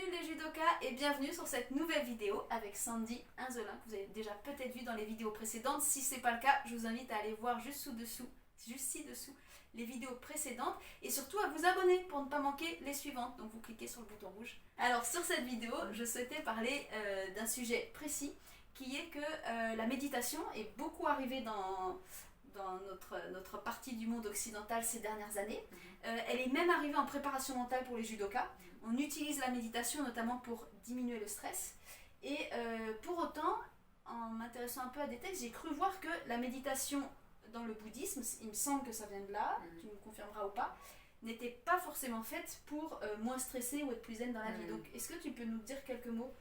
Salut les judokas et bienvenue sur cette nouvelle vidéo avec Sandy Inzelin que vous avez déjà peut-être vu dans les vidéos précédentes. Si ce n'est pas le cas, je vous invite à aller voir juste ci-dessous les vidéos précédentes et surtout à vous abonner pour ne pas manquer les suivantes. Donc vous cliquez sur le bouton rouge. Alors sur cette vidéo, je souhaitais parler d'un sujet précis qui est que la méditation est beaucoup arrivée dans notre partie du monde occidental ces dernières années. Elle est même arrivée en préparation mentale pour les judokas. On utilise la méditation notamment pour diminuer le stress. Et pour autant, en m'intéressant un peu à des textes, j'ai cru voir que la méditation dans le bouddhisme, il me semble que ça vient de là, tu me confirmeras ou pas, n'était pas forcément faite pour moins stresser ou être plus zen dans la vie. Donc est-ce que tu peux nous dire quelques mots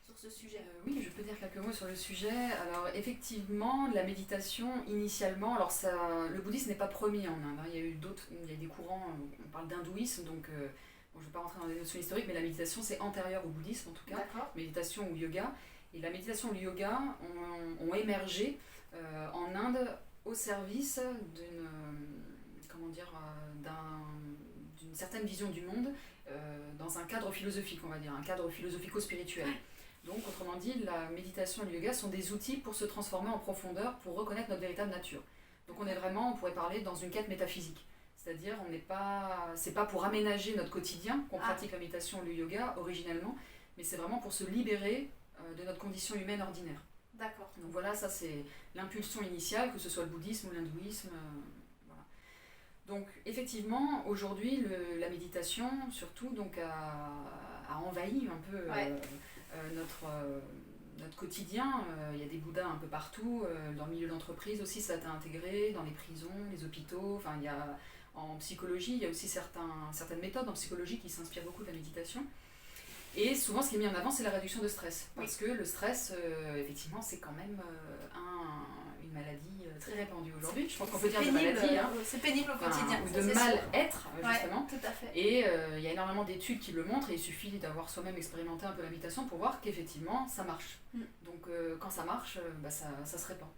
sur ce sujet? Oui, je peux dire quelques mots sur le sujet. Alors effectivement, la méditation initialement, alors ça, le bouddhisme n'est pas premier en Inde, hein. Il y a eu d'autres, il y a des courants, on parle d'hindouisme, donc bon, je ne vais pas rentrer dans les notions historiques, mais la méditation c'est antérieur au bouddhisme en tout cas, méditation ou yoga. Et la méditation ou le yoga ont émergé en Inde au service d'une certaine vision du monde, dans un cadre philosophique, on va dire, un cadre philosophico-spirituel. Donc, autrement dit, la méditation et le yoga sont des outils pour se transformer en profondeur, pour reconnaître notre véritable nature. Donc, on est vraiment, on pourrait parler, dans une quête métaphysique. C'est-à-dire, c'est pas pour aménager notre quotidien qu'on pratique la méditation ou le yoga originellement, mais c'est vraiment pour se libérer de notre condition humaine ordinaire. D'accord. Donc voilà, ça c'est l'impulsion initiale, que ce soit le bouddhisme ou l'hindouisme. Voilà. Donc effectivement, aujourd'hui, la méditation, surtout, donc, a envahi un peu notre quotidien. Il y a des bouddhas un peu partout, dans le milieu d'entreprise aussi, ça a été intégré, dans les prisons, les hôpitaux. Enfin, en psychologie, il y a aussi certaines méthodes en psychologie qui s'inspirent beaucoup de la méditation. Et souvent, ce qui est mis en avant, c'est la réduction de stress. Parce que le stress, effectivement, c'est quand même une maladie très répandue aujourd'hui. Je pense qu'on peut dire de maladie. C'est pénible au quotidien. Ou de mal-être, justement. Tout à fait. Et il y a énormément d'études qui le montrent. Et il suffit d'avoir soi-même expérimenté un peu la méditation pour voir qu'effectivement, ça marche. Donc, quand ça marche, ça se répand.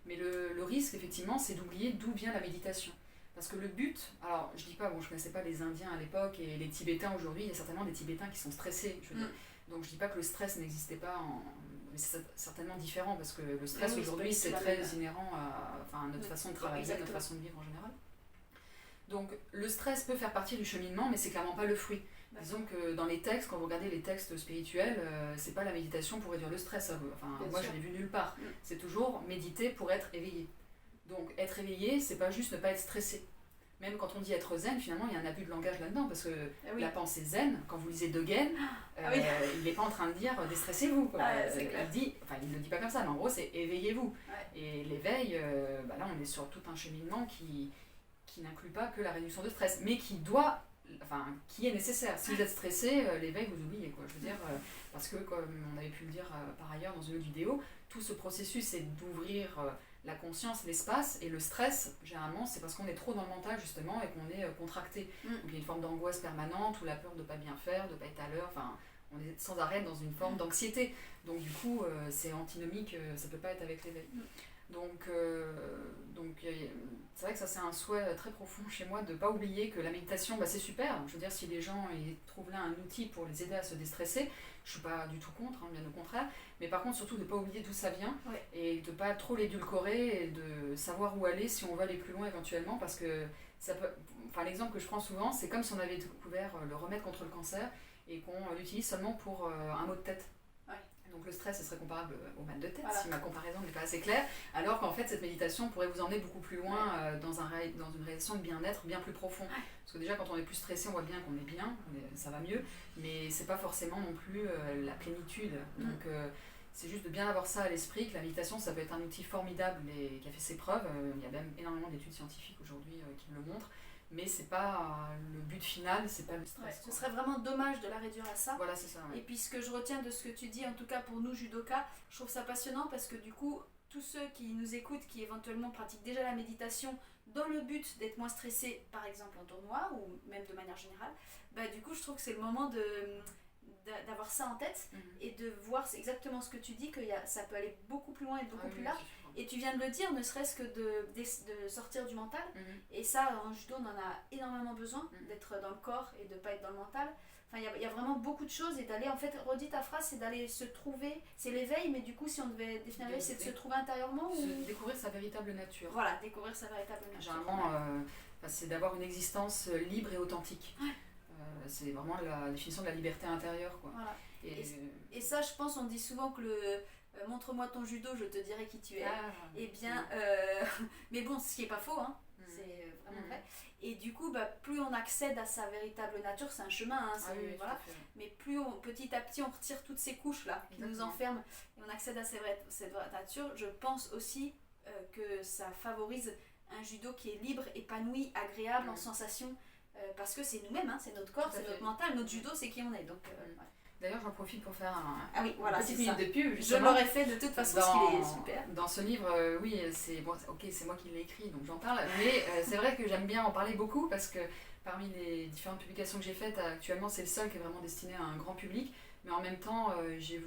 Mais le risque, effectivement, c'est d'oublier d'où vient la méditation. Parce que le but, alors je dis pas, bon je connaissais pas les Indiens à l'époque et les Tibétains aujourd'hui, il y a certainement des Tibétains qui sont stressés, je veux dire. Donc je dis pas que le stress n'existait pas, mais c'est certainement différent parce que le stress aujourd'hui c'est très inhérent à notre façon de travailler, notre façon de vivre en général. Donc le stress peut faire partie du cheminement, mais c'est clairement pas le fruit. Disons que dans les textes, quand vous regardez les textes spirituels, c'est pas la méditation pour réduire le stress. Moi je l'ai vu nulle part. C'est toujours méditer pour être éveillé. Donc être éveillé, c'est pas juste ne pas être stressé. Même quand on dit être zen, finalement, il y a un abus de langage là-dedans, parce que la pensée zen, quand vous lisez Dogen, il n'est pas en train de dire déstressez-vous. Il ne le dit pas comme ça, mais en gros, c'est éveillez-vous. Et l'éveil, là, on est sur tout un cheminement qui n'inclut pas que la réduction de stress, mais qui est nécessaire. Si vous êtes stressé, l'éveil, vous oubliez, quoi. Je veux dire, parce que, comme on avait pu le dire par ailleurs dans une autre vidéo, tout ce processus, c'est d'ouvrir la conscience, l'espace, et le stress, généralement, c'est parce qu'on est trop dans le mental, justement, et qu'on est contracté. Donc il y a une forme d'angoisse permanente, ou la peur de ne pas bien faire, de ne pas être à l'heure, on est sans arrêt dans une forme d'anxiété. Donc du coup, c'est antinomique, ça ne peut pas être avec l'éveil. Donc c'est vrai que ça c'est un souhait très profond chez moi de ne pas oublier que la méditation, c'est super. Je veux dire, si les gens ils trouvent là un outil pour les aider à se déstresser, je ne suis pas du tout contre, bien au contraire. Mais par contre, surtout de ne pas oublier d'où ça vient et de ne pas trop l'édulcorer et de savoir où aller si on veut aller plus loin éventuellement. Parce que ça peut... l'exemple que je prends souvent, c'est comme si on avait découvert le remède contre le cancer et qu'on l'utilise seulement pour un mot de tête. Donc le stress, ce serait comparable au mal de tête, si ma comparaison n'est pas assez claire, alors qu'en fait cette méditation pourrait vous emmener beaucoup plus loin dans une réalisation de bien-être bien plus profond. Parce que déjà quand on est plus stressé, on voit bien qu'on est bien, ça va mieux, mais c'est pas forcément non plus la plénitude. Donc c'est juste de bien avoir ça à l'esprit, que la méditation ça peut être un outil formidable et qui a fait ses preuves. Il y a même énormément d'études scientifiques aujourd'hui qui le montrent. Mais c'est pas le but final, c'est pas le stress. Ce serait vraiment dommage de la réduire à ça. Voilà, c'est ça. Et puis ce que je retiens de ce que tu dis, en tout cas pour nous judokas, je trouve ça passionnant parce que du coup, tous ceux qui nous écoutent, qui éventuellement pratiquent déjà la méditation dans le but d'être moins stressés, par exemple en tournoi ou même de manière générale, du coup je trouve que c'est le moment d'avoir ça en tête et de voir, c'est exactement ce que tu dis, que ça peut aller beaucoup plus loin et beaucoup plus large. Et tu viens de le dire, ne serait-ce que de sortir du mental. Et ça, en judo, on en a énormément besoin, d'être dans le corps et de ne pas être dans le mental. Enfin, il y a vraiment beaucoup de choses et d'aller, en fait, redis ta phrase, c'est d'aller se trouver, c'est l'éveil, mais du coup, si on devait définir l'éveil, c'est de se trouver intérieurement ou... Découvrir sa véritable nature. Voilà, découvrir sa véritable nature. Généralement, c'est d'avoir une existence libre et authentique. C'est vraiment la définition de la liberté intérieure, quoi. Voilà. Et ça, je pense, on dit souvent que montre-moi ton judo, je te dirai qui tu es. Eh bien, mais bon, ce qui n'est pas faux, hein. C'est vraiment vrai. Et du coup, plus on accède à sa véritable nature, c'est un chemin, hein, voilà. Mais plus petit à petit on retire toutes ces couches là qui nous enferment et on accède à cette vraie nature, je pense aussi que ça favorise un judo qui est libre, épanoui, agréable, en sensation, parce que c'est nous-mêmes, hein, c'est notre corps, c'est notre mental, notre judo c'est qui on est. Donc, D'ailleurs, j'en profite pour faire une petite minute de pub. Je l'aurais fait de toute façon, parce qu'il est super. Dans ce livre, oui, c'est moi qui l'ai écrit, donc j'en parle. Mais c'est vrai que j'aime bien en parler beaucoup parce que parmi les différentes publications que j'ai faites, actuellement, c'est le seul qui est vraiment destiné à un grand public. Mais en même temps, j'ai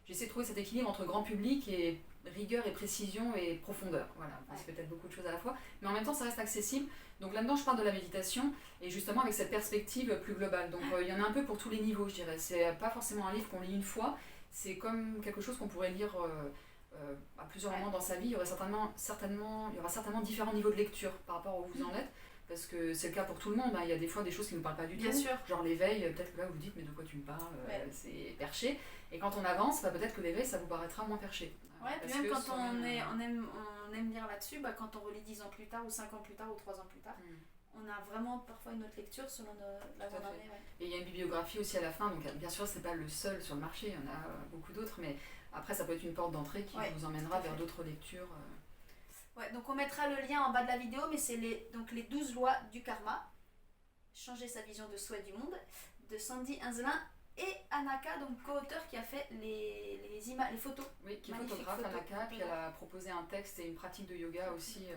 essayé de trouver cet équilibre entre grand public et rigueur et précision et profondeur. Voilà, c'est peut-être beaucoup de choses à la fois. Mais en même temps, ça reste accessible. Donc là-dedans, je parle de la méditation et justement avec cette perspective plus globale. Donc il y en a un peu pour tous les niveaux, je dirais. C'est pas forcément un livre qu'on lit une fois, c'est comme quelque chose qu'on pourrait lire à plusieurs moments dans sa vie. Il y aura certainement différents niveaux de lecture par rapport où vous en êtes. Parce que c'est le cas pour tout le monde, hein. Il y a des fois des choses qui ne nous parlent pas du tout. Sûr. Genre l'éveil, peut-être que là vous vous dites mais de quoi tu me parles, c'est perché. Et quand on avance, peut-être que l'éveil ça vous paraîtra moins perché. Puis même quand on aime lire là-dessus, quand on relit 10 ans plus tard ou 5 ans plus tard ou 3 ans plus tard, on a vraiment parfois une autre lecture selon la bonne année. Et il y a une bibliographie aussi à la fin, donc bien sûr c'est pas le seul sur le marché, il y en a beaucoup d'autres, mais après ça peut être une porte d'entrée qui vous emmènera vers d'autres lectures. Donc on mettra le lien en bas de la vidéo, mais c'est les 12 lois du karma, changer sa vision de soi et du monde, de Sandy Hinzelin et Anaka, donc co-auteur qui a fait les photos. Oui, qui est photographe, Anaka, puis elle a proposé un texte et une pratique de yoga aussi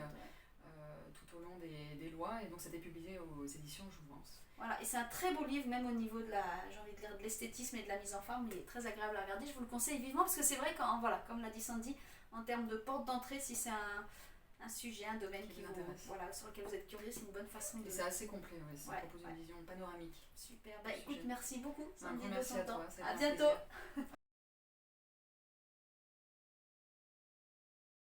tout au long des lois, et donc c'était publié aux éditions Jouvence. Voilà, et c'est un très beau livre, même au niveau de de l'esthétisme et de la mise en forme, il est très agréable à regarder, je vous le conseille vivement, parce que c'est vrai, comme l'a dit Sandy, en termes de porte d'entrée, si c'est un sujet, un domaine sur lequel vous êtes curieux, c'est une bonne façon de... Et c'est assez complet, ça propose une vision panoramique. Super, écoute, merci beaucoup, Sandy, merci de ton à temps. toi, À bientôt.